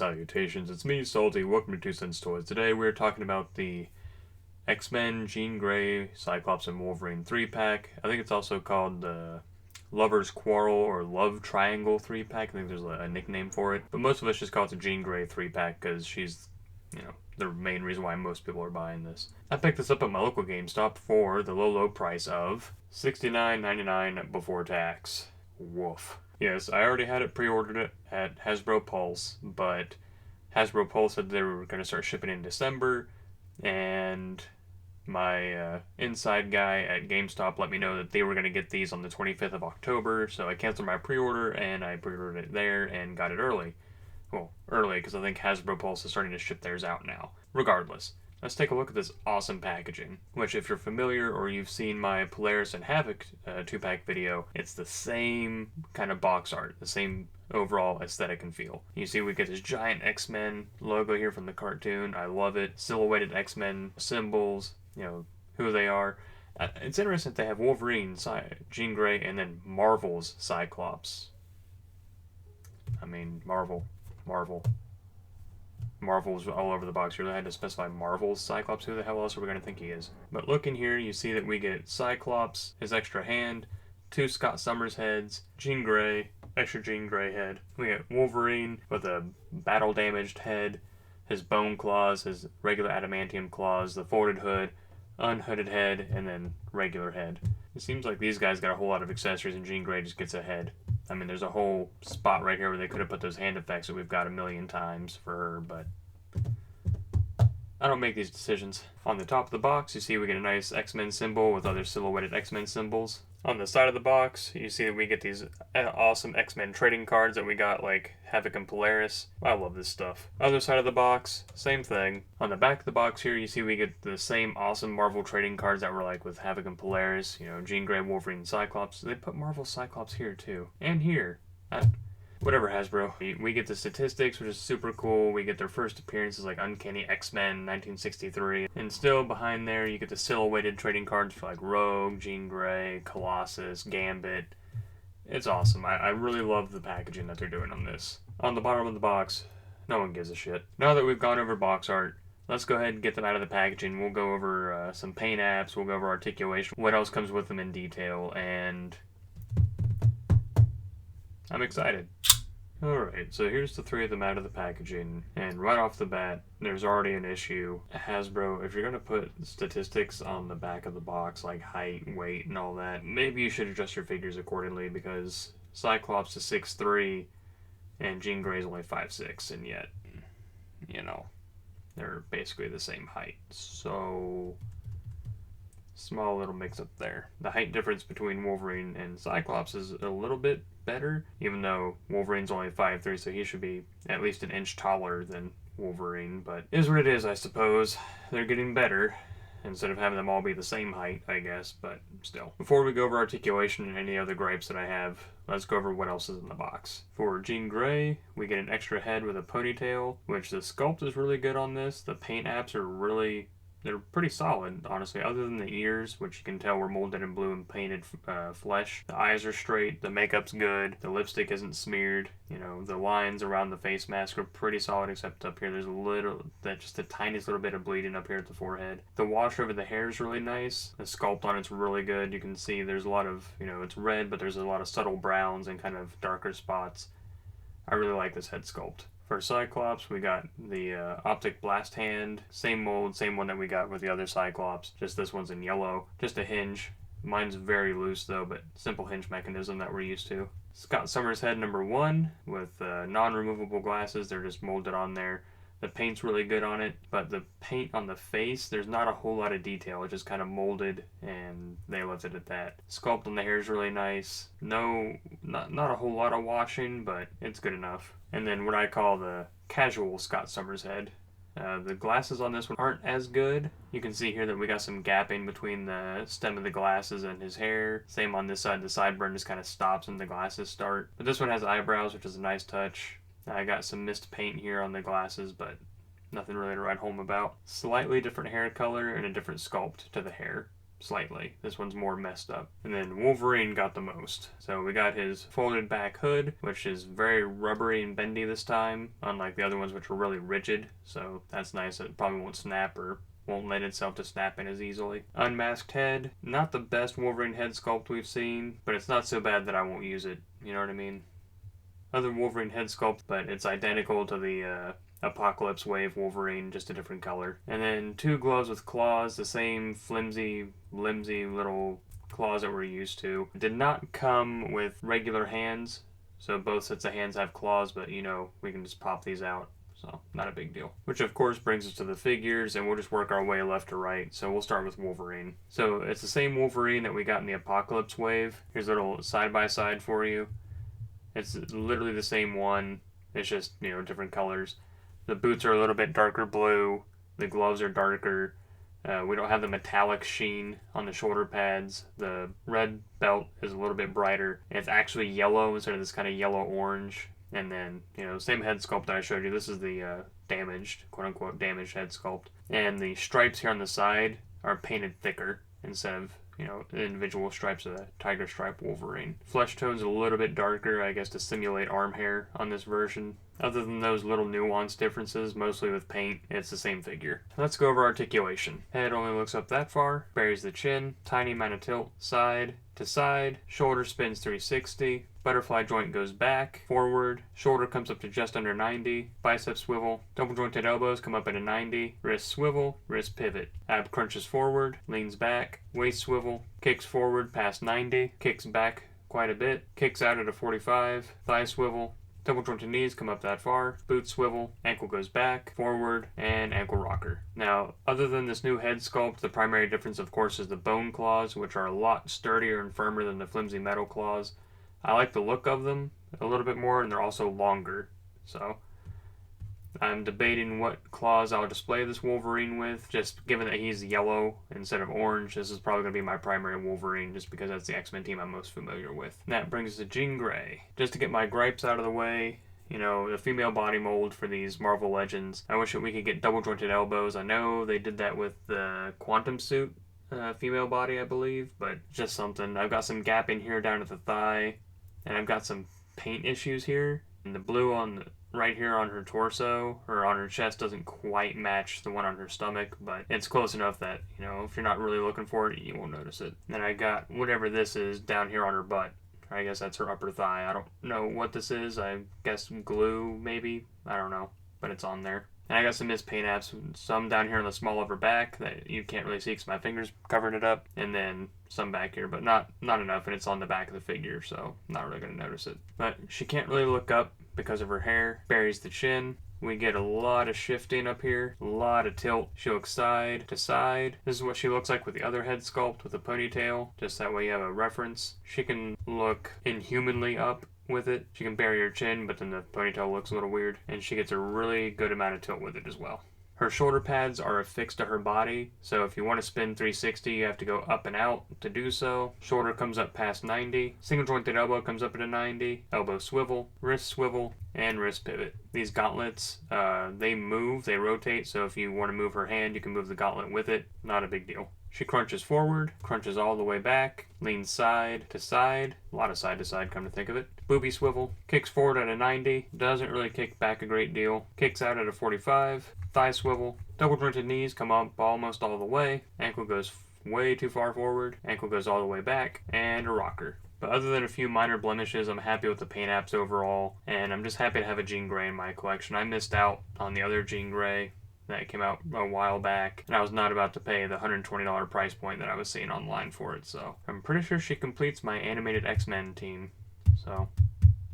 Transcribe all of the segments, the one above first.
salutations, it's me, Salty. Welcome to 2 Cents Toys. Today we're talking about the X-Men, Jean Grey, Cyclops, and Wolverine 3-pack. I think it's also called the Lover's Quarrel or Love Triangle 3-pack. I think there's a nickname for it. But most of us just call it the Jean Grey 3-pack because she's, the main reason why most people are buying this. I picked this up at my local GameStop for the low price of $69.99 before tax. Woof. Yes, I already had it pre-ordered it at Hasbro Pulse, but Hasbro Pulse said they were going to start shipping in December, and my inside guy at GameStop let me know that they were going to get these on the 25th of October, so I canceled my pre-order, and I pre-ordered it there and got it early. Well, early, because I think Hasbro Pulse is starting to ship theirs out now. Regardless, let's take a look at this awesome packaging, which if you're familiar or you've seen my Polaris and Havoc 2-pack video, it's the same kind of box art, the same overall aesthetic and feel. You see we get this giant X-Men logo here from the cartoon. I love it. Silhouetted X-Men symbols, who they are. It's interesting that they have Wolverine, Jean Grey, and then Marvel's Cyclops. I mean, Marvel's all over the box. You really had to specify Marvel's Cyclops. Who the hell else are we going to think he is? But look in here, you see that we get Cyclops, his extra hand, 2 Scott Summers heads, Jean Grey, extra Jean Grey head. We get Wolverine with a battle-damaged head, his bone claws, his regular adamantium claws, the folded hood, unhooded head, and then regular head. It seems like these guys got a whole lot of accessories and Jean Grey just gets a head. I mean, there's a whole spot right here where they could have put those hand effects that we've got a million times for her, but I don't make these decisions. On the top of the box, you see we get a nice X-Men symbol with other silhouetted X-Men symbols. On the side of the box, you see that we get these awesome X-Men trading cards that we got like Havoc and Polaris. I love this stuff. Other side of the box, same thing. On the back of the box here, you see we get the same awesome Marvel trading cards that were like with Havoc and Polaris. Jean Grey, Wolverine, and Cyclops. They put Marvel Cyclops here too. And here. Whatever, Hasbro. We get the statistics, which is super cool. We get their first appearances like Uncanny X-Men 1963. And still behind there, you get the silhouetted trading cards for like Rogue, Jean Grey, Colossus, Gambit. It's awesome. I really love the packaging that they're doing on this. On the bottom of the box, no one gives a shit. Now that we've gone over box art, let's go ahead and get them out of the packaging. We'll go over some paint apps, we'll go over articulation, what else comes with them in detail, and I'm excited. Alright, so here's the 3 of them out of the packaging, and right off the bat, there's already an issue. Hasbro, if you're going to put statistics on the back of the box, like height, weight, and all that, maybe you should adjust your figures accordingly, because Cyclops is 6'3", and Jean Grey is only 5'6", and yet, they're basically the same height. So small little mix-up there. The height difference between Wolverine and Cyclops is a little bit better, even though Wolverine's only 5'3", so he should be at least an inch taller than Wolverine, but it is what it is, I suppose. They're getting better, instead of having them all be the same height, I guess, but still. Before we go over articulation and any other gripes that I have, let's go over what else is in the box. For Jean Grey, we get an extra head with a ponytail, which the sculpt is really good on this. The paint apps are they're pretty solid, honestly, other than the ears, which you can tell were molded in blue and painted flesh. The eyes are straight, the makeup's good, the lipstick isn't smeared, the lines around the face mask are pretty solid, except up here there's just the tiniest little bit of bleeding up here at the forehead. The wash over the hair is really nice. The sculpt on it's really good. You can see there's a lot of, it's red, but there's a lot of subtle browns and kind of darker spots. I really like this head sculpt. For Cyclops, we got the optic blast hand, same mold, same one that we got with the other Cyclops, just this one's in yellow, just a hinge. Mine's very loose though, but simple hinge mechanism that we're used to. Scott Summers head number 1 with non-removable glasses, they're just molded on there. The paint's really good on it, but the paint on the face, there's not a whole lot of detail. It's just kind of molded, and they left it at that. Sculpt on the hair is really nice. Not a whole lot of washing, but it's good enough. And then what I call the casual Scott Summers head. The glasses on this one aren't as good. You can see here that we got some gapping between the stem of the glasses and his hair. Same on this side. The sideburn just kind of stops when the glasses start. But this one has eyebrows, which is a nice touch. I got some mist paint here on the glasses, but nothing really to write home about. Slightly different hair color and a different sculpt to the hair. slightly. This one's more messed up. And then Wolverine got the most. So we got his folded back hood, which is very rubbery and bendy this time, unlike the other ones which were really rigid. So that's nice. It probably won't snap or won't lend itself to snapping as easily. Unmasked head. Not the best Wolverine head sculpt we've seen, but it's not so bad that I won't use it. You know what I mean? Other Wolverine head sculpt, but it's identical to the Apocalypse Wave Wolverine, just a different color. And then 2 gloves with claws, the same flimsy, little claws that we're used to. Did not come with regular hands, so both sets of hands have claws, but you know, we can just pop these out. So, not a big deal. Which of course brings us to the figures, and we'll just work our way left to right. So we'll start with Wolverine. So it's the same Wolverine that we got in the Apocalypse Wave. Here's a little side-by-side for you. It's literally the same one. It's just, you know, different colors. The boots are a little bit darker blue. The gloves are darker. We don't have the metallic sheen on the shoulder pads. The red belt is a little bit brighter. It's actually yellow instead of this kind of yellow-orange. And then, you know, same head sculpt that I showed you. This is the damaged, quote-unquote, damaged head sculpt. And the stripes here on the side are painted thicker instead of, you know, individual stripes of the tiger stripe Wolverine. Flesh tone's a little bit darker, I guess, to simulate arm hair on this version. Other than those little nuance differences, mostly with paint, it's the same figure. Let's go over articulation. Head only looks up that far, buries the chin, tiny amount of tilt, side to side, shoulder spins 360, butterfly joint goes back, forward, shoulder comes up to just under 90, bicep swivel, double jointed elbows come up at a 90, wrist swivel, wrist pivot, ab crunches forward, leans back, waist swivel, kicks forward past 90, kicks back quite a bit, kicks out at a 45, thigh swivel, double jointed knees come up that far, boot swivel, ankle goes back, forward, and ankle rocker. Now, other than this new head sculpt, the primary difference, of course, is the bone claws, which are a lot sturdier and firmer than the flimsy metal claws. I like the look of them a little bit more, and they're also longer. So, I'm debating what claws I'll display this Wolverine with, just given that he's yellow instead of orange. This is probably going to be my primary Wolverine, just because that's the X-Men team I'm most familiar with. And that brings us to Jean Grey. Just to get my gripes out of the way, you know, the female body mold for these Marvel Legends, I wish that we could get double jointed elbows. I know they did that with the Quantum Suit female body, I believe, but just something. I've got some gap in here down at the thigh, and I've got some paint issues here. And the blue on the right here on her torso or on her chest doesn't quite match the one on her stomach, but it's close enough that, you know, if you're not really looking for it, you won't notice it. Then I got whatever this is down here on her butt. I guess that's her upper thigh. I don't know what this is. I guess glue, maybe. I don't know, but it's on there. And I got some missed paint apps, some down here on the small of her back that you can't really see because my fingers covered it up, and then some back here, but not enough, and it's on the back of the figure, so I'm not really going to notice it. But she can't really look up because of her hair, buries the chin. We get a lot of shifting up here, a lot of tilt. She looks side to side. This is what she looks like with the other head sculpt with a ponytail, just that way you have a reference. She can look inhumanly up with it. She can bury her chin, but then the ponytail looks a little weird, and she gets a really good amount of tilt with it as well. Her shoulder pads are affixed to her body, so if you want to spin 360, you have to go up and out to do so. Shoulder comes up past 90. Single jointed elbow comes up at a 90. Elbow swivel, wrist swivel, and wrist pivot. These gauntlets, they move, they rotate, so if you want to move her hand, you can move the gauntlet with it. Not a big deal. She crunches forward, crunches all the way back, leans side to side, a lot of side to side come to think of it. Booby swivel, kicks forward at a 90, doesn't really kick back a great deal, kicks out at a 45, thigh swivel, double jointed knees come up almost all the way, ankle goes way too far forward, ankle goes all the way back, and a rocker. But other than a few minor blemishes, I'm happy with the paint apps overall, and I'm just happy to have a Jean Grey in my collection. I missed out on the other Jean Grey that came out a while back, and I was not about to pay the $120 price point that I was seeing online for it, so I'm pretty sure she completes my animated X-Men team, so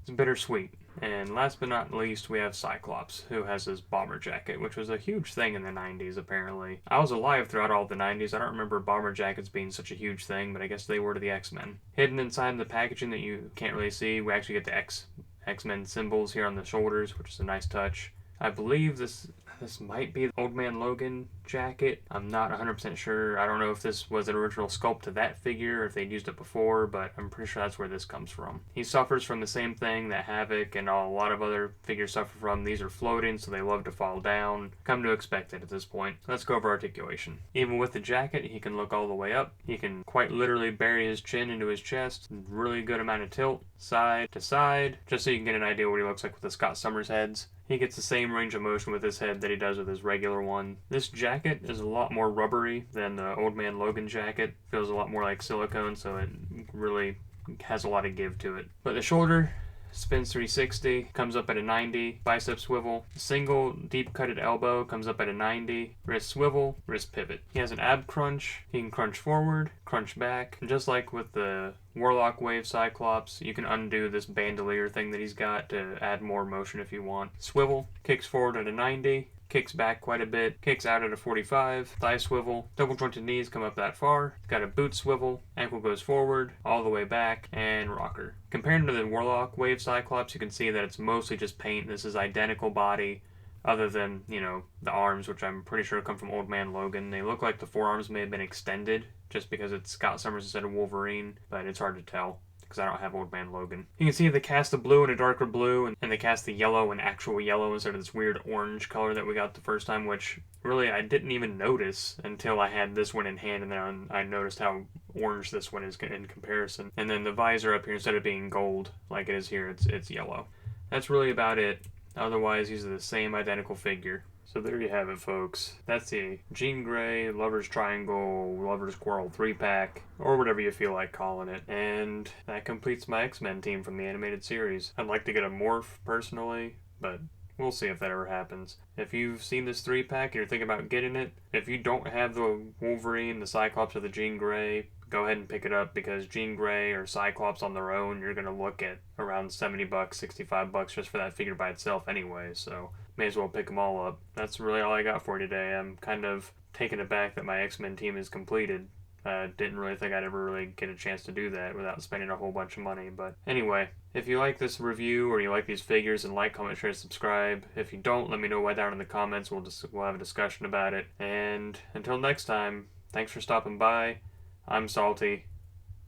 it's bittersweet. And last but not least, we have Cyclops, who has his bomber jacket, which was a huge thing in the 90s, apparently. I was alive throughout all the 90s. I don't remember bomber jackets being such a huge thing, but I guess they were to the X-Men. Hidden inside the packaging that you can't really see, we actually get the X-Men symbols here on the shoulders, which is a nice touch. I believe this This might be the Old Man Logan jacket. I'm not 100% sure. I don't know if this was an original sculpt to that figure, or if they'd used it before, but I'm pretty sure that's where this comes from. He suffers from the same thing that Havoc and a lot of other figures suffer from. These are floating, so they love to fall down. Come to expect it at this point. Let's go over articulation. Even with the jacket, he can look all the way up. He can quite literally bury his chin into his chest. Really good amount of tilt, side to side, just so you can get an idea what he looks like with the Scott Summers heads. He gets the same range of motion with his head that he does with his regular one. This jacket is a lot more rubbery than the Old Man Logan jacket. Feels a lot more like silicone, so it really has a lot of give to it. But the shoulder spins 360, comes up at a 90, bicep swivel. Single deep cutted elbow comes up at a 90, wrist swivel, wrist pivot. He has an ab crunch. He can crunch forward, crunch back. And just like with the Warlock Wave Cyclops, you can undo this bandolier thing that he's got to add more motion if you want. Swivel, kicks forward at a 90, kicks back quite a bit, kicks out at a 45, thigh swivel, double jointed knees come up that far, got a boot swivel, ankle goes forward, all the way back, and rocker. Compared to the Warlock Wave Cyclops, you can see that it's mostly just paint. This is identical body, other than, the arms, which I'm pretty sure come from Old Man Logan. They look like the forearms may have been extended, just because it's Scott Summers instead of Wolverine, but it's hard to tell because I don't have Old Man Logan. You can see they cast the blue and a darker blue, and they cast the yellow and actual yellow instead of this weird orange color that we got the first time, which really I didn't even notice until I had this one in hand, and then I noticed how orange this one is in comparison. And then the visor up here, instead of being gold like it is here, it's yellow. That's really about it. Otherwise, these are the same identical figure. So there you have it, folks. That's the Jean Grey Lover's Triangle, Lover's Quarrel 3-pack, or whatever you feel like calling it. And that completes my X-Men team from the animated series. I'd like to get a morph, personally, but we'll see if that ever happens. If you've seen this 3-pack and you're thinking about getting it, if you don't have the Wolverine, the Cyclops, or the Jean Grey, go ahead and pick it up, because Jean Grey or Cyclops on their own, you're going to look at around $70, $65 just for that figure by itself anyway, so may as well pick them all up. That's really all I got for today. I'm kind of taken aback that my X-Men team is completed. Didn't really think I'd ever really get a chance to do that without spending a whole bunch of money. But anyway, if you like this review or you like these figures, then like, comment, share, subscribe. If you don't, let me know right down in the comments. We'll have a discussion about it. And until next time, thanks for stopping by. I'm Salty,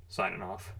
signing off.